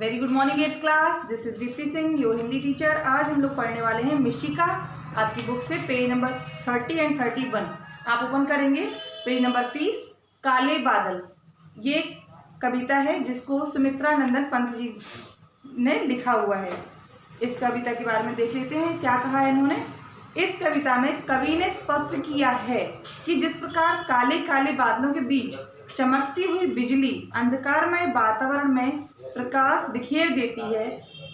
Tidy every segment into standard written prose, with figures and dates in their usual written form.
Very good morning 8th class. This is Deepti Singh, your Hindi teacher. आज हम लोग पढ़ने वाले हैं मिशिका। आपकी बुक से पेज नंबर 30 एंड 31 आप ओपन करेंगे। पेज नंबर 30, काले बादल। ये कविता है जिसको सुमित्रा नंदन पंत जी ने लिखा हुआ है। इस कविता के बारे में देख लेते हैं क्या कहा है इन्होंने। इस कविता में कवि ने स्पष्ट किया है कि जिस प्रकार काले काले बादलों के बीच चमकती हुई बिजली अंधकारमय वातावरण में प्रकाश बिखेर देती है,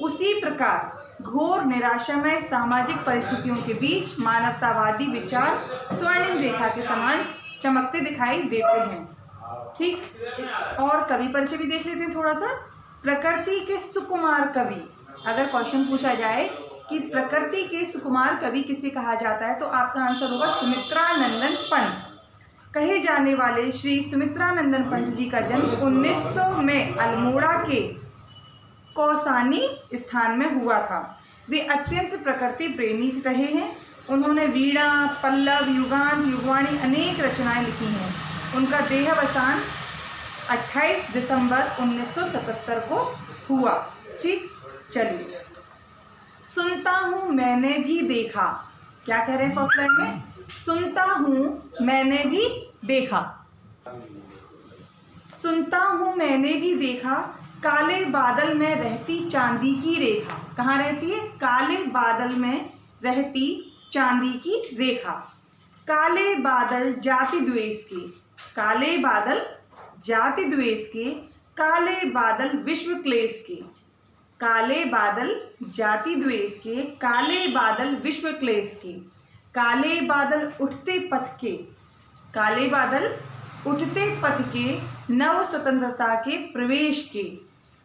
उसी प्रकार घोर निराशामय सामाजिक परिस्थितियों के बीच मानवतावादी विचार स्वर्णिम रेखा के समान चमकते दिखाई देते हैं। ठीक, और कवि परिचय भी देख लेते हैं थोड़ा सा। प्रकृति के सुकुमार कवि, अगर क्वेश्चन पूछा जाए कि प्रकृति के सुकुमार कवि किसे कहा जाता है तो आपका आंसर होगा सुमित्रा नंदन पंत। कहे जाने वाले श्री सुमित्रा नंदन पंत जी का जन्म 1900 में अल्मोड़ा के कौसानी स्थान में हुआ था। वे अत्यंत प्रकृति प्रेमी रहे हैं। उन्होंने वीणा, पल्लव, युगान, युगवाणी अनेक रचनाएं लिखी हैं। उनका देहावसान 28 दिसंबर 1977 को हुआ। ठीक, चलिए। सुनता हूँ मैंने भी देखा, क्या कह रहे हैं फर्स्ट लाइन में? सुनता हूँ मैंने भी देखा। सुनता हूँ मैंने भी देखा, काले बादल में रहती चांदी की रेखा। कहाँ रहती है? काले बादल में रहती चांदी की रेखा। काले बादल जाति द्वेष के, काले बादल जाति द्वेष के, काले बादल विश्व क्लेश के। काले बादल जाति द्वेष के, काले बादल विश्व क्लेश के। काले बादल उठते पथ के, काले बादल उठते पथ के, नव स्वतंत्रता के प्रवेश के।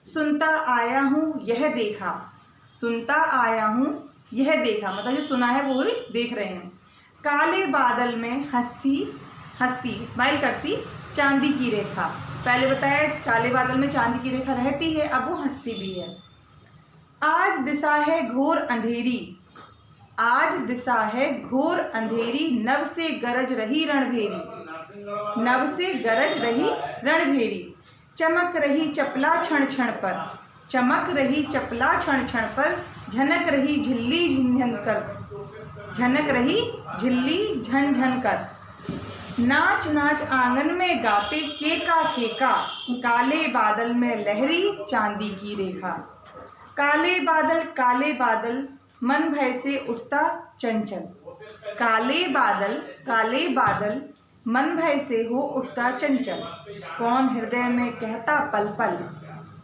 सुनता आया हूँ यह देखा, सुनता आया हूँ यह देखा, मतलब जो सुना है वो ही देख रहे हैं। काले बादल में हंसती हंसती स्माइल करती चांदी की रेखा। पहले बताया काले बादल में चांदी की रेखा रहती है, अब वो हंसती भी है। आज दिशा है घोर अंधेरी, आज दिशा है घोर अंधेरी, नभ से गरज रही रणभेरी, नभ से गरज रही रणभेरी। चमक रही चपला क्षण क्षण पर, चमक रही चपला क्षण क्षण पर, झनक रही झिल्ली झनझन कर, झनक रही झिल्ली झनझन कर। नाच नाच आंगन में गाते केका केका, काले बादल में लहरी चांदी की रेखा। काले बादल मन भय से उठता चंचल, काले बादल मन भय से हो उठता चंचल। कौन हृदय में कहता पल पल,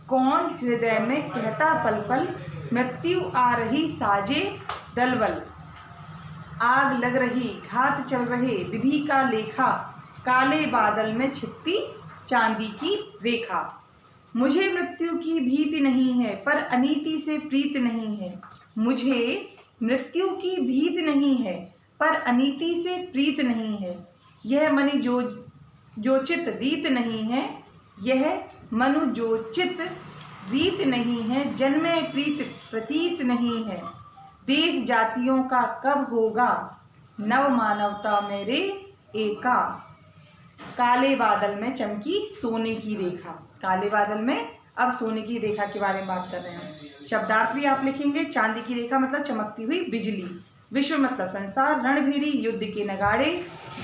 कौन हृदय में कहता पल पल, मृत्यु आ रही साजे दलबल। आग लग रही घात चल रहे विधि का लेखा, काले बादल में छिपती चांदी की रेखा। मुझे मृत्यु की भीति नहीं है पर अनीति से प्रीत नहीं है, मुझे मृत्यु की भीति नहीं है पर अनीति से प्रीत नहीं है। यह मनु जो चित रीत नहीं है, यह मनु जो चित रीत नहीं है, जन्मे प्रीत प्रतीत नहीं है। देश जातियों का कब होगा, नव मानवता मेरे एका। काले बादल में चमकी सोने की रेखा, काले बादल में अब सोने की रेखा के बारे में बात कर रहे हैं। शब्दार्थ भी आप लिखेंगे। चांदी की रेखा मतलब चमकती हुई बिजली, विश्व मतलब संसार, रणभेरी युद्ध के नगाड़े,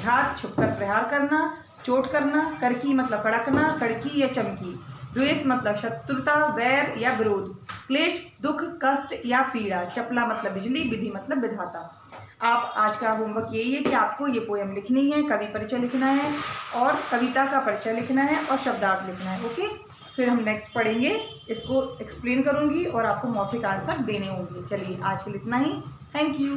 घात छुपकर प्रहार करना, चोट करना, करकी मतलब कड़कना, कड़की या चमकी, द्वेष मतलब शत्रुता, वैर या विरोध, क्लेश दुख कष्ट या पीड़ा, चपला मतलब बिजली, विधि मतलब विधाता। आप आज का होमवर्क यही है कि आपको ये पोएम लिखनी है, कवि परिचय लिखना है और कविता का परिचय लिखना है और शब्दार्थ लिखना है। ओके, फिर हम नेक्स्ट पढ़ेंगे, इसको एक्सप्लेन करूँगी और आपको मौखिक आंसर देने होंगे। चलिए आज के लिए इतना ही। Thank you.